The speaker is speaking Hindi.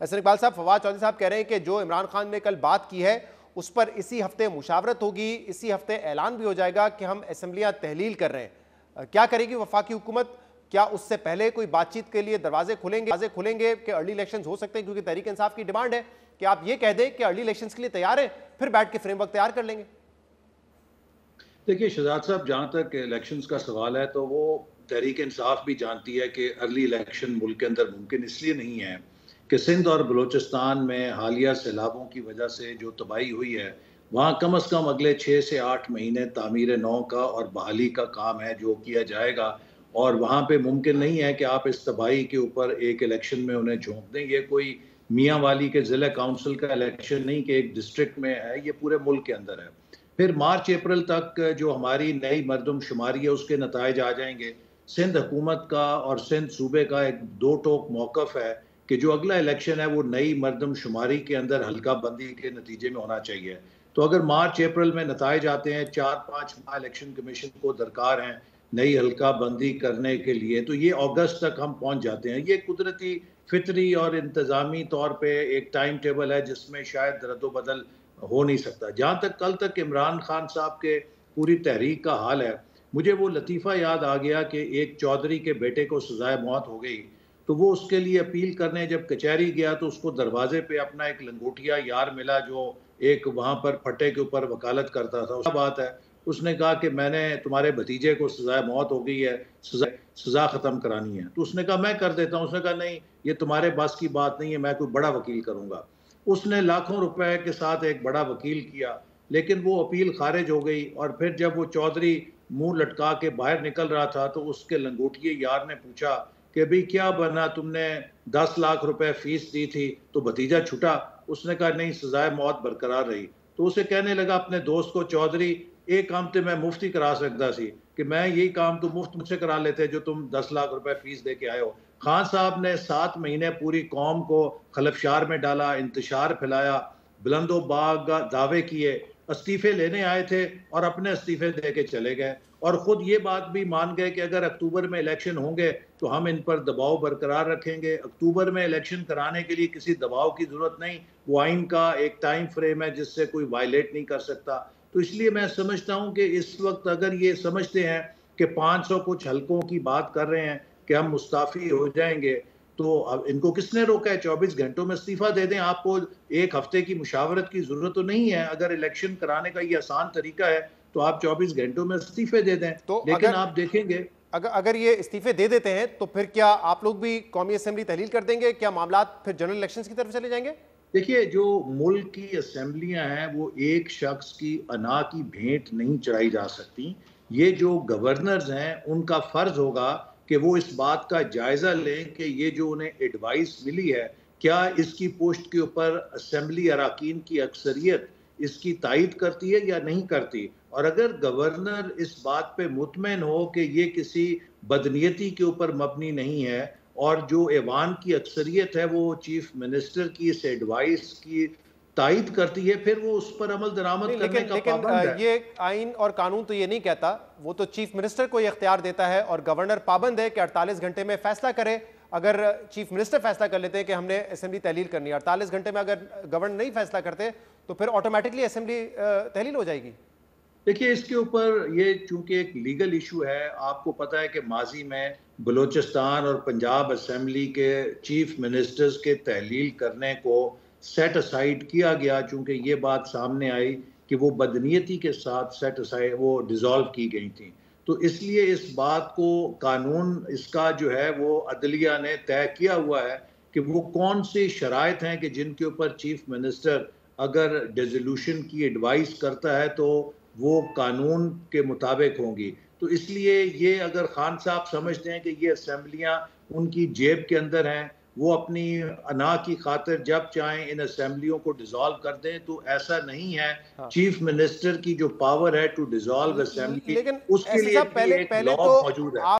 हसन इकबाल साहब, फवाद चौधरी साहब कह रहे हैं कि जो इमरान खान ने कल बात की है उस पर इसी हफ्ते मुशावरत होगी, इसी हफ्ते ऐलान भी हो जाएगा कि हम असेंबलियां तहलील कर रहे हैं। क्या करेगी वफाकी हुकूमत? क्या उससे पहले कोई बातचीत के लिए दरवाजे खुलेंगे कि अर्ली इलेक्शन हो सकते हैं? क्योंकि तहरीक इंसाफ की डिमांड है कि आप ये कह दें कि अर्ली इलेक्शन के लिए तैयार है, फिर बैठ के फ्रेमवर्क तैयार कर लेंगे। देखिए शहजाद साहब, जहाँ तक इलेक्शंस का सवाल है तो वो तहरीक इंसाफ भी जानती है कि अर्ली इलेक्शन मुल्क के अंदर मुमकिन इसलिए नहीं है कि सिंध और बलूचिस्तान में हालिया सैलाबों की वजह से जो तबाही हुई है वहाँ कम अज़ कम अगले 6 से 8 महीने तामीर नौ का और बहाली का काम है जो किया जाएगा। और वहाँ पे मुमकिन नहीं है कि आप इस तबाही के ऊपर एक इलेक्शन में उन्हें झोंक दें। ये कोई मियाँ वाली के ज़िला काउंसिल का इलेक्शन नहीं कि एक डिस्ट्रिक्ट में है, ये पूरे मुल्क के अंदर है। फिर मार्च अप्रैल तक जो हमारी नई मरदमशुमारी है उसके नताइज आ जाएंगे। सिंध हुकूमत का और सिंध सूबे का एक दो टोक मौक़िफ़ है कि जो अगला इलेक्शन है वो नई मरदमशुमारी के अंदर हल्का बंदी के नतीजे में होना चाहिए। तो अगर मार्च अप्रैल में नताइज आते हैं, 4-5 माह इलेक्शन कमीशन को दरकार हैं नई हल्का बंदी करने के लिए, तो ये अगस्त तक हम पहुँच जाते हैं। ये कुदरती, फितरी और इंतज़ामी तौर पे एक टाइम टेबल है जिसमें शायद रद्द-ओ-बदल हो नहीं सकता। जहाँ तक कल तक इमरान खान साहब के पूरी तहरीक का हाल है, मुझे वो लतीफ़ा याद आ गया कि एक चौधरी के बेटे को सज़ाए मौत हो गई, तो वो उसके लिए अपील करने जब कचहरी गया तो उसको दरवाजे पे अपना एक लंगोटिया यार मिला जो एक वहाँ पर फट्टे के ऊपर वकालत करता था। बात है, उसने कहा कि मैंने तुम्हारे भतीजे को सज़ाए मौत हो गई है, सज़ा ख़त्म करानी है। तो उसने कहा मैं कर देता हूँ। उसने कहा नहीं, ये तुम्हारे बस की बात नहीं है, मैं कोई बड़ा वकील करूँगा। उसने लाखों रुपए के साथ एक बड़ा वकील किया, लेकिन वो अपील खारिज हो गई। और फिर जब वो चौधरी मुंह लटका के बाहर निकल रहा था तो उसके लंगोटिए यार ने पूछा कि भाई क्या बना, तुमने 10 लाख रुपए फीस दी थी तो भतीजा छुटा? उसने कहा नहीं, सजाए मौत बरकरार रही। तो उसे कहने लगा अपने दोस्त को, चौधरी एक काम तो मैं मुफ्त ही करा सकता सी कि मैं यही काम तो मुफ्त मुझसे करा लेते जो तुम 10 लाख रुपए फीस दे के आए हो। खान साहब ने 7 महीने पूरी कौम को खलफशार में डाला, इंतशार फैलाया, बुलंदो बाग दावे किए, इस्तीफे लेने आए थे और अपने इस्तीफे दे के चले गए। और खुद ये बात भी मान गए कि अगर अक्टूबर में इलेक्शन होंगे तो हम इन पर दबाव बरकरार रखेंगे। अक्टूबर में इलेक्शन कराने के लिए किसी दबाव की जरूरत नहीं, वो आइन का एक टाइम फ्रेम है जिससे कोई वायलेट नहीं कर सकता। तो इसलिए मैं समझता हूँ कि इस वक्त अगर ये समझते हैं कि 500 कुछ हलकों की बात कर रहे हैं कि हम मुस्ताफ़ी हो जाएंगे, तो अब इनको किसने रोका है? 24 घंटों में इस्तीफा दे दें। आपको एक हफ्ते की मुशावरत की जरूरत तो नहीं है। अगर इलेक्शन कराने का ये आसान तरीका है तो आप 24 घंटों में इस्तीफे दे दें। तो लेकिन आप देखेंगे, अगर ये इस्तीफे दे देते हैं तो फिर क्या आप लोग भी कौमी असेंबली तहलील कर देंगे? क्या मामला फिर जनरल इलेक्शन की तरफ चले जाएंगे? देखिए जो मुल्क की असेंबलियां हैं वो एक शख्स की अना की भेंट नहीं चढ़ाई जा सकती। ये जो गवर्नर्स हैं उनका फर्ज होगा कि वो इस बात का जायजा लें कि ये जो उन्हें एडवाइस मिली है, क्या इसकी पोस्ट के ऊपर असेंबली अराकीन की अक्सरियत इसकी तायद करती है या नहीं करती। और अगर गवर्नर इस बात पे मुतमईन हो कि ये किसी बदनीयती के ऊपर मबनी नहीं है और जो ऐवान की अक्सरियत है वो चीफ मिनिस्टर की इस एडवाइस की तायद करती है, फिर वो उस पर अमल दरामद नहीं, करने लेकिन का लेकिन पाबंद है। ये आइन और कानून तो ये नहीं कहता। वो तो चीफ मिनिस्टर को ये इख्तियार देता है और गवर्नर पाबंद है कि 48 घंटे में फैसला करे। अगर चीफ मिनिस्टर फैसला कर लेते हैं कि हमने असेंबली तहलील करनी है, 48 घंटे में अगर गवर्नर नहीं फैसला करते तो फिर ऑटोमेटिकली असेंबली तहलील हो जाएगी। देखिए इसके ऊपर ये चूंकि एक लीगल इशू है, आपको पता है कि माजी में बलूचिस्तान और पंजाब असेंबली के चीफ मिनिस्टर्स के तहलील करने को सेट असाइड किया गया, चूंकि ये बात सामने आई कि वो बदनीयती के साथ सेट असाइड वो डिज़ोल्व की गई थी। तो इसलिए इस बात को कानून इसका जो है वो अदलिया ने तय किया हुआ है कि वो कौन सी शराइत हैं कि जिनके ऊपर चीफ मिनिस्टर अगर डिसोल्यूशन की एडवाइस करता है तो वो कानून के मुताबिक होंगी। तो इसलिए ये अगर खान साहब समझते हैं कि ये असेंबलियां उनकी जेब के अंदर हैं, वो अपनी अना की खातिर जब चाहें इन असेंबलियों को डिसॉल्व कर दें, तो ऐसा नहीं है। हाँ, चीफ मिनिस्टर की जो पावर है टू डिसॉल्व असेंबली, लेकिन उसके ऐसे लिए साहब भी पहले एक पहले लॉ तो मौजूद है। आप